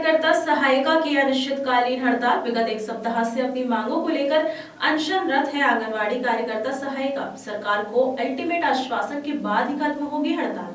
कार्यकर्ता सहायिका की अनिश्चितकालीन हड़ताल। विगत एक सप्ताह से अपनी मांगों को लेकर अनशनरत है आंगनवाड़ी कार्यकर्ता सहायिका। सरकार को अल्टीमेट आश्वासन के बाद ही खत्म होगी हड़ताल।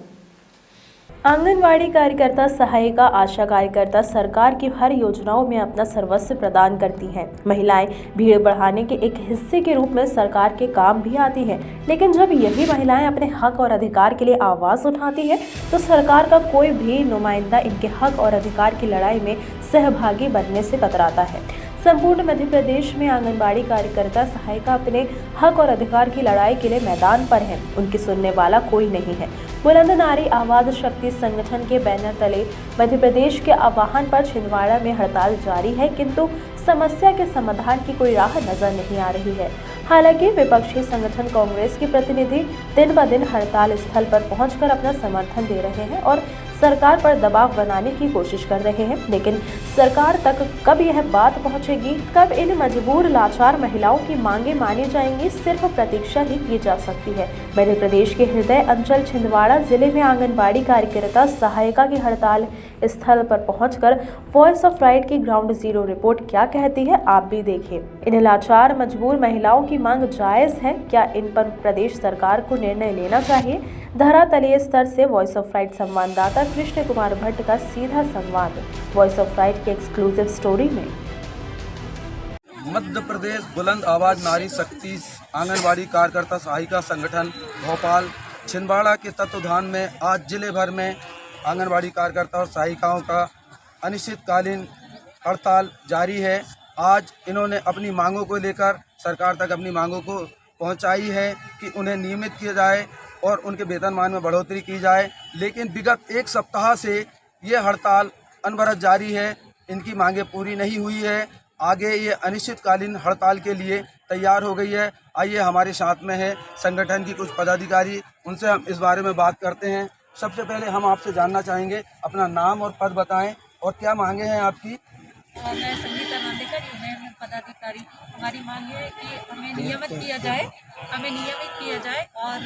आंगनवाड़ी कार्यकर्ता सहायिका आशा कार्यकर्ता सरकार की हर योजनाओं में अपना सर्वस्व प्रदान करती हैं। महिलाएं भीड़ बढ़ाने के एक हिस्से के रूप में सरकार के काम भी आती हैं, लेकिन जब यही महिलाएं अपने हक और अधिकार के लिए आवाज उठाती हैं तो सरकार का कोई भी नुमाइंदा इनके हक और अधिकार की लड़ाई में सहभागी बनने से कतराता है। संपूर्ण मध्य प्रदेश में आंगनबाड़ी कार्यकर्ता सहायिका अपने हक और अधिकार की लड़ाई के लिए मैदान पर हैं। उनकी सुनने वाला कोई नहीं है। बुलंद नारी आवाज शक्ति संगठन के बैनर तले मध्य प्रदेश के आह्वान पर छिंदवाड़ा में हड़ताल जारी है, किंतु समस्या के समाधान की कोई राह नजर नहीं आ रही है। हालांकि विपक्षी संगठन कांग्रेस के प्रतिनिधि दिन ब दिन हड़ताल स्थल पर पहुंचकर अपना समर्थन दे रहे हैं और सरकार पर दबाव बनाने की कोशिश कर रहे हैं, लेकिन सरकार तक कब यह बात पहुंचेगी, कब इन मजबूर लाचार महिलाओं की मांगे मानी जाएंगी, सिर्फ प्रतीक्षा ही की जा सकती है। मध्य प्रदेश के हृदय अंचल छिंदवाड़ा जिले में आंगनबाड़ी कार्यकर्ता सहायिका की हड़ताल स्थल पर पहुंचकर वॉइस ऑफ राइट की ग्राउंड जीरो रिपोर्ट क्या कहती है, आप भी देखिए। इन लाचार मजबूर महिलाओं की मांग जायज है क्या? इन पर प्रदेश सरकार को निर्णय लेना चाहिए। धरातलीय स्तर से वॉइस ऑफ राइट संवाददाता कृष्ण कुमार भट्ट का सीधा संवाद वॉइस ऑफ राइट की एक्सक्लूसिव स्टोरी में। मध्य प्रदेश बुलंद आवाज नारी शक्ति आंगनबाड़ी कार्यकर्ता सहायिका संगठन भोपाल छिंदवाड़ा के तत्वाधान में आज जिले भर में आंगनबाड़ी कार्यकर्ता और सहायिकाओं का अनिश्चितकालीन हड़ताल जारी है। आज इन्होंने अपनी मांगों को लेकर सरकार तक अपनी मांगों को पहुंचाई है कि उन्हें नियमित किया जाए और उनके वेतनमान में बढ़ोतरी की जाए, लेकिन विगत एक सप्ताह से ये हड़ताल अनवरत जारी है। इनकी मांगें पूरी नहीं हुई है। आगे ये अनिश्चितकालीन हड़ताल के लिए तैयार हो गई है। आइए हमारे साथ में है संगठन की कुछ पदाधिकारी, उनसे हम इस बारे में बात करते हैं। सबसे पहले हम आपसे जानना चाहेंगे अपना नाम और पद बताएं और क्या मांगे हैं आपकी। मैं संगीता नांदेकर, यूनियन पदाधिकारी। हमारी मांग है कि हमें नियमित किया जाए, और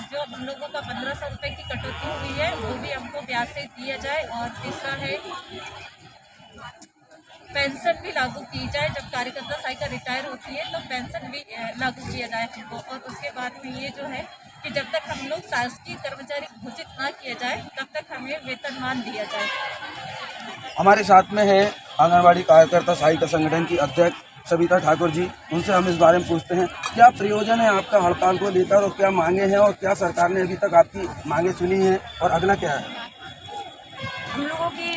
जो हम लोगों का 1500 रुपये की कटौती हुई है वो भी हमको ब्याज से दिया जाए। और तीसरा है पेंशन भी लागू की जाए। जब कार्यकर्ता सहायिका रिटायर होती है तो पेंशन भी लागू किया जाए हमको। और उसके बाद में ये जो है कि जब तक हम लोग शासकीय कर्मचारी घोषित ना किया जाए तब तक हमें वेतनमान दिया जाए। हमारे साथ में है आंगनबाड़ी कार्यकर्ता सहायिका संगठन की अध्यक्ष सविता ठाकुर जी। उनसे हम इस बारे में पूछते हैं क्या प्रयोजन है आपका हड़ताल को लेकर और क्या मांगे हैं और क्या सरकार ने अभी तक आपकी मांगे सुनी हैं और अगला क्या है। हम लोगों की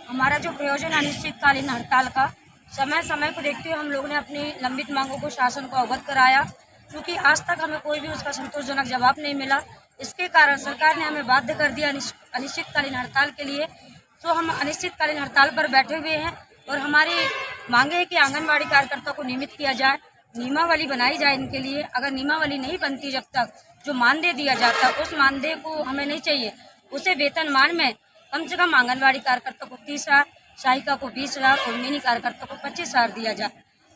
हमारा जो प्रयोजन अनिश्चितकालीन हड़ताल का, समय समय को देखते हुए हम लोगों ने अपनी लंबित मांगों को शासन को अवगत कराया, क्योंकि आज तक हमें कोई भी उसका संतोषजनक जवाब नहीं मिला। इसके कारण सरकार ने हमें बाध्य कर दिया अनिश्चितकालीन हड़ताल के लिए। तो हम अनिश्चितकालीन हड़ताल पर बैठे हुए हैं और हमारी मांगे है कि आंगनबाड़ी कार्यकर्ता को नियमित किया जाए, नियमावली बनाई जाए इनके लिए। अगर नियमावली नहीं बनती, जब तक जो मानदेय दिया जाता है उस मानदेय को हमें नहीं चाहिए, उसे वेतनमान में कम से कम आंगनबाड़ी कार्यकर्ता को 30,000, सहायिका को 20,000 और मिनी कार्यकर्ता को 25,000 दिया जाए,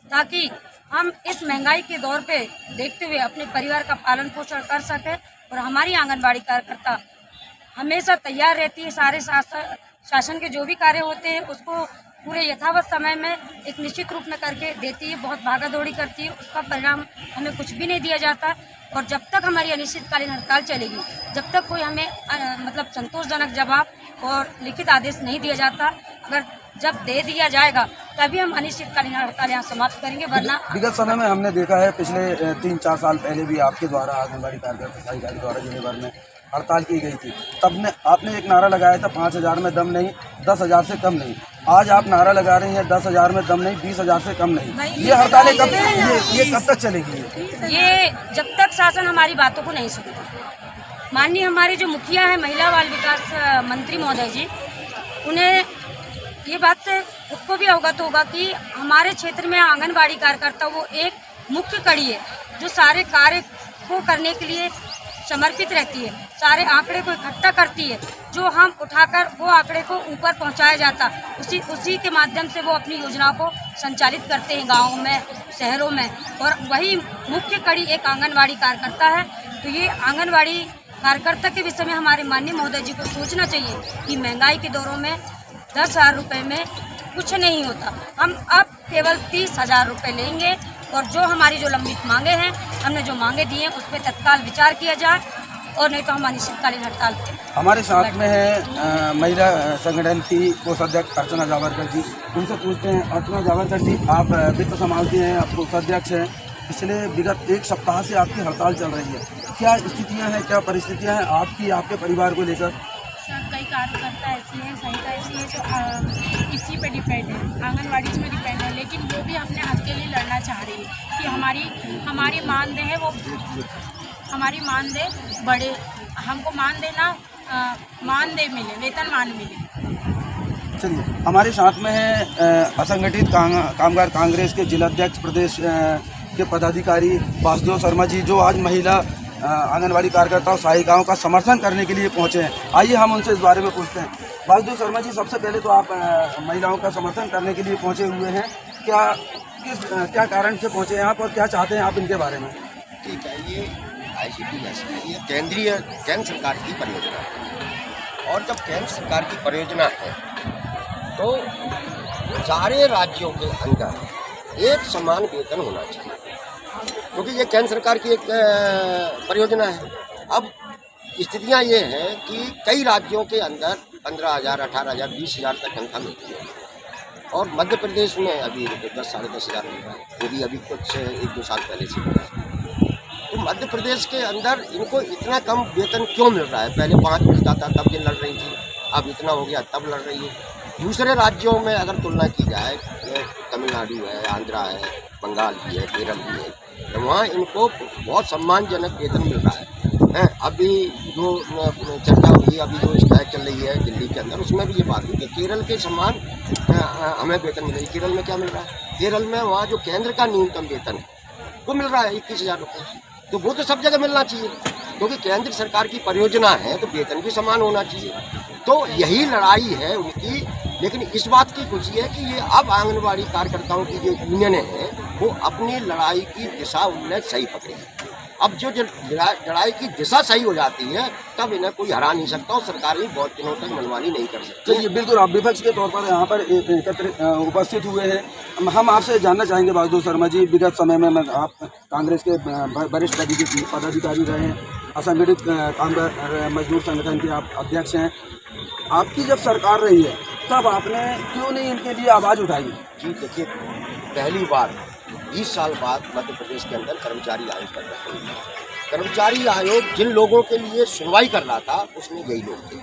ताकि हम इस महंगाई के दौर पे देखते हुए अपने परिवार का पालन पोषण कर सकें। और हमारी आंगनबाड़ी कार्यकर्ता हमेशा तैयार रहती है, सारे शासन के जो भी कार्य होते हैं उसको पूरे यथावत समय में एक निश्चित रूप में करके देती है, बहुत भागा दौड़ी करती है। उसका परिणाम हमें कुछ भी नहीं दिया जाता। और जब तक हमारी अनिश्चितकालीन हड़ताल चलेगी, जब तक कोई हमें मतलब संतोषजनक जवाब और लिखित आदेश नहीं दिया जाता, अगर जब दे दिया जाएगा तभी हम अनिश्चितकालीन हड़ताल यहाँ समाप्त करेंगे, वरना विगत समय में हमने देखा है पिछले 3-4 साल पहले भी आपके द्वारा आंगनबाड़ी कार्यकर्ता सहायिका के द्वारा जिले भर में हड़ताल की गई थी। तब आपने एक नारा लगाया था 5,000 में दम नहीं, 10,000 से कम नहीं। आज आप नारा लगा रही हैं 10,000 में दम नहीं, 20,000 से कम नहीं। ये हड़तालें कब तक चलेगी? ये जब तक शासन हमारी बातों को नहीं सुनता। माननीय हमारे जो मुखिया है, महिला बाल विकास मंत्री महोदय जी, उन्हें ये बात से खुद को भी अवगत होगा कि हमारे क्षेत्र में आंगनबाड़ी कार्यकर्ता वो एक मुख्य कड़ी है जो सारे कार्य को करने के लिए समर्पित रहती है, सारे आंकड़े को इकट्ठा करती है, जो हम उठाकर वो आंकड़े को ऊपर पहुंचाया जाता, उसी के माध्यम से वो अपनी योजनाओं को संचालित करते हैं गाँव में, शहरों में। और वही मुख्य कड़ी एक आंगनबाड़ी कार्यकर्ता है। तो ये आंगनबाड़ी कार्यकर्ता के विषय में हमारे माननीय महोदय जी को सोचना चाहिए कि महंगाई के दौरों में 10,000 रुपये में कुछ नहीं होता। हम अब केवल 30,000 रुपये लेंगे और जो हमारी जो लंबित मांगे हैं, हमने जो मांगे दी हैं उस पर तत्काल विचार किया जाए और नहीं तो हम अनिश्चितकालीन हड़ताल पे। हमारे साथ में है महिला संगठन की कोषाध्यक्ष अर्चना जावरकर जी। उनसे पूछते हैं, अर्चना जावरकर जी, आप वित्त संभालती हैं, आप कोषाध्यक्ष हैं, पिछले विगत एक सप्ताह से आपकी हड़ताल चल रही है। क्या स्थितियां हैं, क्या परिस्थितियां हैं आपकी, आपके परिवार को लेकर? सर, कई कार्यकर्ता ऐसी हैं, सहायिका ऐसी है जो इसी पे डिपेंड है, आंगनवाड़ी में डिपेंड है, लेकिन वो भी अपने हक के लिए लड़ना चाह रही है कि हमारी मानदेय है वो हमारी मानदेय बढ़े, हमको मानदेय मिले, वेतनमान मिले। चलिए, हमारे साथ में है असंगठित कामगार कांग्रेस के जिलाध्यक्ष प्रदेश के पदाधिकारी वासुदेव शर्मा जी, जो आज महिला आंगनवाड़ी कार्यकर्ताओं सहायिकाओं का समर्थन करने के लिए पहुंचे हैं। आइए हम उनसे इस बारे में पूछते हैं। वासुदेव शर्मा जी, सबसे पहले तो आप महिलाओं का समर्थन करने के लिए पहुंचे हुए हैं, क्या कारण से पहुंचे हैं आप और क्या चाहते हैं आप इनके बारे में? ठीक है, ये ICT ये केंद्र सरकार की परियोजना है और जब केंद्र सरकार की परियोजना है तो सारे राज्यों के अंदर एक समान वेतन होना चाहिए, क्योंकि ये केंद्र सरकार की एक परियोजना है। अब स्थितियाँ ये हैं कि कई राज्यों के अंदर 15,000, 18,000, 20,000 तक तनख्वाह मिलती है और मध्य प्रदेश में अभी 10, साढ़े 10,000 मिल रहा है, वो भी अभी कुछ 1-2 साल पहले से मिला है। तो मध्य प्रदेश के अंदर इनको इतना कम वेतन क्यों मिल रहा है? पहले 5 मिलता था तब ये लड़ रही थी, अब इतना हो गया तब लड़ रही है। दूसरे राज्यों में अगर तुलना की जाए, तमिलनाडु है, आंध्रा है, बंगाल भी है, केरल भी है, तो वहाँ इनको बहुत सम्मानजनक वेतन मिल रहा है। अभी जो चर्चा हुई, अभी जो स्ट्राइक चल रही है दिल्ली के अंदर, उसमें भी ये बात हुई कि केरल के समान हमें वेतन मिल रही है। केरल में क्या मिल रहा है? केरल में वहाँ जो केंद्र का न्यूनतम वेतन है वो मिल रहा है 21,000 रुपये। तो वो तो सब जगह मिलना चाहिए, क्योंकि केंद्र सरकार की परियोजना है तो वेतन भी समान होना चाहिए। तो यही लड़ाई है उनकी। लेकिन इस बात की खुशी है कि ये अब आंगनवाड़ी कार्यकर्ताओं की जो यूनियनें हैं वो अपनी लड़ाई की दिशा उनने सही पकड़ी है। अब जो लड़ाई की दिशा सही हो जाती है तब इन्हें कोई हरा नहीं सकता और सरकार भी बहुत दिनों तक मनमानी नहीं कर सकती। चलिए, बिल्कुल, आप विपक्ष के तौर पर यहाँ पर एकत्र उपस्थित हुए हैं। हम आपसे जानना चाहेंगे वासुदेव शर्मा जी, विगत समय में आप कांग्रेस के वरिष्ठ पदाधिकारी रहे हैं, असंगठित कामगार मजदूर संगठन के आप अध्यक्ष हैं। आपकी जब सरकार रही है तब आपने क्यों नहीं इनके लिए आवाज़ उठाई? जी देखिए, पहली बार 20 साल बाद मध्य प्रदेश के अंदर कर्मचारी आयोग कर रहा है। कर्मचारी आयोग जिन लोगों के लिए सुनवाई कर रहा था उसमें यही लोग थे,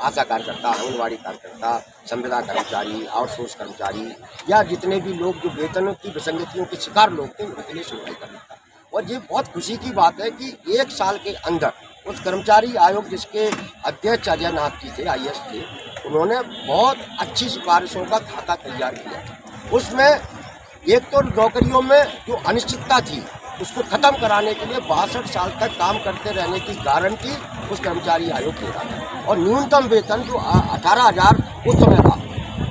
आशा कार्यकर्ता, आंगनवाड़ी कार्यकर्ता, संविदा कर्मचारी, आउटसोर्स कर्मचारी या जितने भी लोग जो वेतनों की विसंगतियों के शिकार लोग थे उनके लिए सुनवाई कर रहा था। और ये बहुत खुशी की बात है कि 1 साल के अंदर उस कर्मचारी आयोग जिसके अध्यक्ष अजय नाथ जी थे, IAS थे, उन्होंने बहुत अच्छी सिफारिशों का खाका तैयार किया। उसमें एक तो नौकरियों में जो अनिश्चितता थी उसको ख़त्म कराने के लिए 62 साल तक काम करते रहने की गारंटी उस कर्मचारी आयोग दे रहा था और न्यूनतम वेतन जो 18,000 उस समय था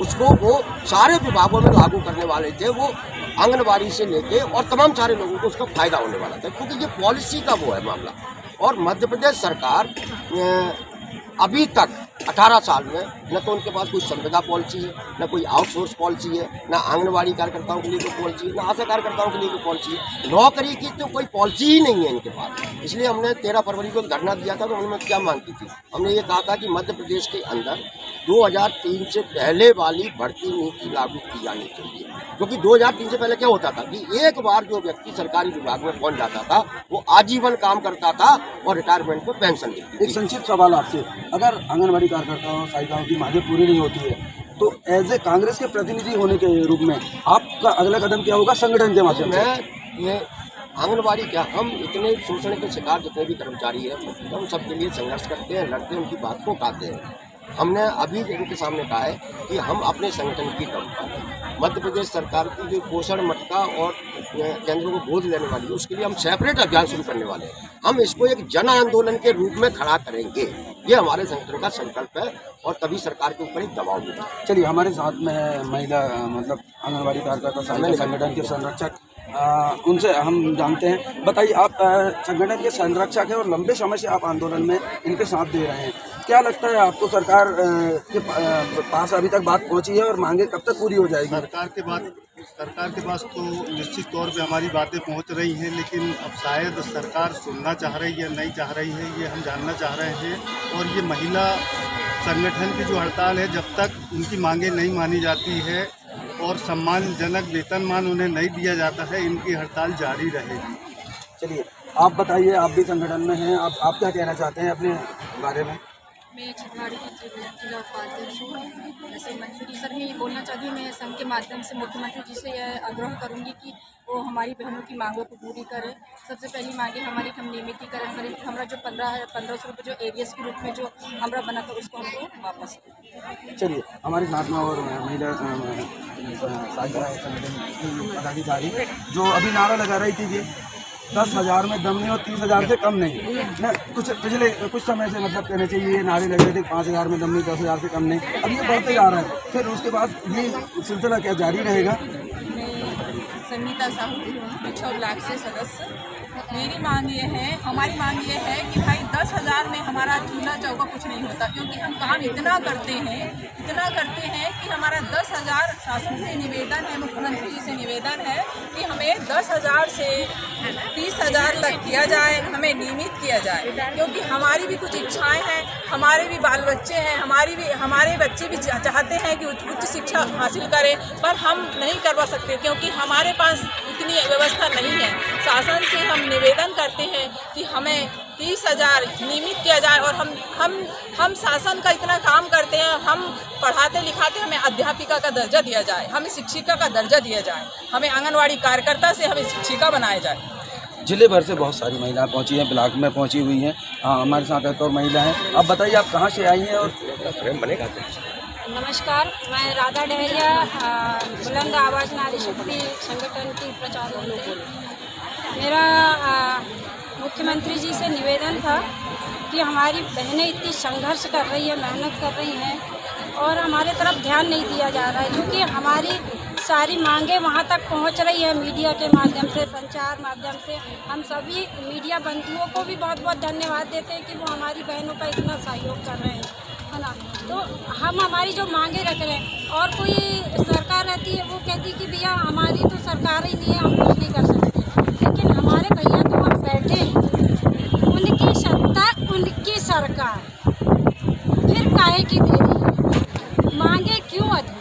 उसको वो सारे विभागों में लागू करने वाले थे। वो आंगनबाड़ी से लेके और तमाम सारे लोगों को उसका फ़ायदा होने वाला था, क्योंकि ये पॉलिसी का वो है मामला। और मध्य प्रदेश सरकार अभी तक 18 साल में न तो उनके पास कोई संविदा पॉलिसी है, न कोई आउटसोर्स पॉलिसी है, न आंगनबाड़ी कार्यकर्ताओं के लिए कोई पॉलिसी है, न आशा कार्यकर्ताओं के लिए कोई पॉलिसी है। नौकरी की तो कोई पॉलिसी ही नहीं है इनके पास। इसलिए हमने 13 फरवरी को धरना दिया था। तो उन्होंने क्या मांगी थी? हमने ये कहा था कि मध्य प्रदेश के अंदर 2003 से पहले वाली भर्ती नीति लागू की जानी चाहिए, क्योंकि 2003 से पहले क्या होता था कि एक बार जो व्यक्ति सरकारी विभाग में पहुंच जाता था वो आजीवन काम करता था और रिटायरमेंट को पेंशन देती थी। एक संक्षिप्त सवाल आपसे, अगर आंगनबाड़ी कार्यकर्ताओं सहायिकाओं की मांगें पूरी नहीं होती है तो एज ए कांग्रेस के प्रतिनिधि होने के रूप में आपका अगला कदम क्या होगा संगठन के माध्यम से? ये आंगनबाड़ी क्या, हम इतने शोषण के शिकार जितने भी कर्मचारी हैं हम सबके लिए संघर्ष करते हैं, लड़ते हैं, उनकी बात को उठाते हैं। हमने अभी इनके सामने कहा है कि हम अपने संगठन की दम पर मध्य प्रदेश सरकार की जो पोषण मटका और केंद्रों को गोद लेने वाली है उसके लिए हम सेपरेट अभियान शुरू करने वाले हैं। हम इसको एक जन आंदोलन के रूप में खड़ा करेंगे, ये हमारे संगठन का संकल्प है और तभी सरकार के ऊपर एक दबाव होगा। चलिए, हमारे साथ में है महिला आंगनबाड़ी कार्यकर्ता सहायता संगठन के संरक्षक, उनसे हम जानते हैं। बताइए, आप संगठन के संरक्षक हैं और लंबे समय से आप आंदोलन में इनके साथ दे रहे हैं, क्या लगता है आपको, सरकार के पास अभी तक बात पहुंची है और मांगे कब तक पूरी हो जाएगी? सरकार के पास तो निश्चित तौर पे हमारी बातें पहुंच रही हैं, लेकिन अब शायद सरकार सुनना चाह रही है नहीं चाह रही है, ये हम जानना चाह रहे हैं। और ये महिला संगठन की जो हड़ताल है, जब तक उनकी मांगें नहीं मानी जाती है और सम्मानजनक वेतनमान उन्हें नहीं दिया जाता है, इनकी हड़ताल जारी रहेगी। चलिए, आप बताइए, आप भी संगठन में हैं, आप क्या कहना चाहते हैं अपने बारे में? मैं छिंदवाड़ा की जिला उपाध्यक्ष हूँ। जैसे मंत्री सर में ये बोलना चाहती हूँ, मैं संघ के माध्यम से मुख्यमंत्री जी से यह आग्रह करूँगी कि वो हमारी बहनों की मांगों को पूरी करें। सबसे पहली मांगे हमारी हम नियमितीकरण करें, हमारा जो 1500 रुपये जो एरियस के रूप में जो हमरा बना था उसको हमको वापस दें। चलिए, हमारे साथ में और महिला सहायता संगठन की पदाधिकारी जो अभी नारा लगा रही थी कि 10,000 में दम नहीं और 30,000 से कम नहीं ना, कुछ पिछले कुछ समय से मतलब कहना चाहिए ये नारे लग रहे थे 5,000 में दम नहीं, 10,000 से कम नहीं, अब ये बढ़ते जा रहा है। फिर उसके बाद ये सिलसिला क्या जारी रहेगा? संगीता साहू, पिछड़ ब्लॉक से सदस्य। मेरी मांग ये है, हमारी मांग ये है कि भाई 10,000 में हमारा चूल्हा चौका कुछ नहीं होता, क्योंकि हम काम इतना करते हैं कि हमारा 10,000 शासन से निवेदन है, मुख्यमंत्री जी से निवेदन है कि हमें 10,000 से 30,000 तक किया जाए, हमें नियमित किया जाए, क्योंकि हमारी भी कुछ इच्छाएं हैं, हमारे भी बाल बच्चे हैं, हमारे बच्चे भी चाहते हैं कि उच्च शिक्षा हासिल करें, पर हम नहीं करवा सकते क्योंकि हमारे पास इतनी व्यवस्था नहीं है। शासन से हम निवेदन करते हैं कि हमें 30,000 नियमित किया जाए और हम शासन का इतना काम करते हैं, हम पढ़ाते लिखाते, हमें अध्यापिका का दर्जा दिया जाए, हमें शिक्षिका का दर्जा दिया जाए, हमें आंगनवाड़ी कार्यकर्ता से हमें शिक्षिका बनाया जाए। जिले भर से बहुत सारी महिलाएं पहुंची हैं, ब्लॉक में पहुंची हुई हैं। हमारे साथ एक और महिला हैं। अब बताइए, आप कहाँ से आई हैं और नमस्कार, मैं राधा डहरिया, बुलंद आवाज़ नारी शक्ति संगठन की प्रचारक हूँ। मेरा मुख्यमंत्री जी से निवेदन था कि हमारी बहनें इतनी संघर्ष कर रही है, मेहनत कर रही हैं और हमारे तरफ ध्यान नहीं दिया जा रहा है, क्योंकि हमारी सारी मांगे वहाँ तक पहुँच रही है मीडिया के माध्यम से, संचार माध्यम से। हम सभी मीडिया बंधुओं को भी बहुत बहुत धन्यवाद देते हैं कि वो हमारी बहनों का इतना सहयोग कर रहे हैं, है ना। तो हम हमारी जो मांगे रख रहे हैं, और कोई सरकार रहती है वो कहती कि भैया हमारी तो सरकार ही नहीं है, हम कुछ नहीं कर सकते, लेकिन हमारे भैया तो वहाँ बैठे हैं, उनकी सत्ता उनकी सरकार, फिर काहे की देरी है, मांगे क्यों अधूरी?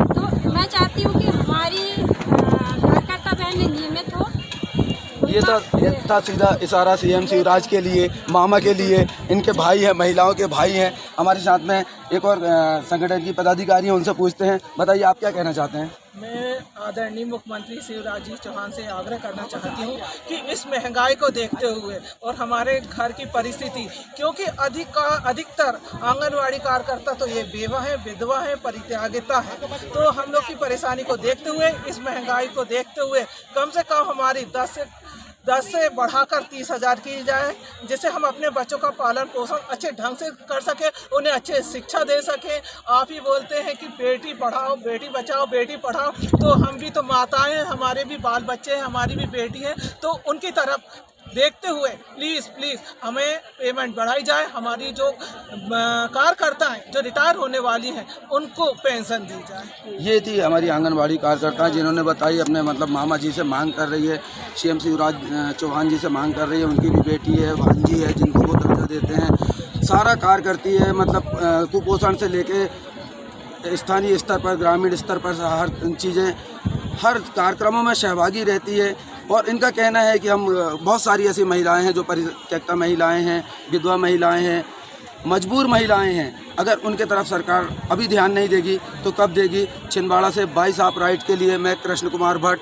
तो मैं चाहती हूँ कि हमारी कार्यकर्ता बहनें नियमित हो। ये था सीधा इशारा सीएम शिवराज के लिए, मामा के लिए, इनके भाई हैं, महिलाओं के भाई हैं। हमारे साथ में एक और संगठन की पदाधिकारी हैं, उनसे पूछते हैं। बताइए, आप क्या कहना चाहते हैं? मैं आदरणीय मुख्यमंत्री शिवराज जी चौहान से आग्रह करना चाहती हूँ कि इस महंगाई को देखते हुए और हमारे घर की परिस्थिति, क्योंकि अधिकतर आंगनवाड़ी कार्यकर्ता तो ये बेवा है, विधवा है, परित्यागिता है, तो हम लोग की परेशानी को देखते हुए, इस महंगाई को देखते हुए कम से कम हमारी 10 से बढ़ाकर 30,000 की जाए, जिससे हम अपने बच्चों का पालन पोषण अच्छे ढंग से कर सके, उन्हें अच्छे शिक्षा दे सके। आप ही बोलते हैं कि बेटी पढ़ाओ, बेटी बचाओ, बेटी पढ़ाओ, तो हम भी तो माताएं हैं, हमारे भी बाल बच्चे हैं, हमारी भी बेटी है, तो उनकी तरफ देखते हुए प्लीज़ हमें पेमेंट बढ़ाई जाए। हमारी जो कार्यकर्ता हैं, जो रिटायर होने वाली हैं, उनको पेंशन दी जाए। ये थी हमारी आंगनवाड़ी कार्यकर्ता जिन्होंने बताई अपने मतलब मामा जी से मांग कर रही है, सीएम शिवराज चौहान जी से मांग कर रही है। उनकी भी बेटी है, भांजी है, जिनको वो दर्जा देते हैं, सारा कार्य करती है। मतलब कुपोषण से लेके स्थानीय स्तर पर, ग्रामीण स्तर पर हर चीज़ें, हर कार्यक्रमों में सहभागी रहती है। और इनका कहना है कि हम बहुत सारी ऐसी महिलाएं हैं जो परित्यक्ता महिलाएं हैं, विधवा महिलाएं हैं, मजबूर महिलाएं हैं। अगर उनके तरफ सरकार अभी ध्यान नहीं देगी तो कब देगी। छिंदवाड़ा से 22 आप राइट के लिए मैं कृष्ण कुमार भट्ट।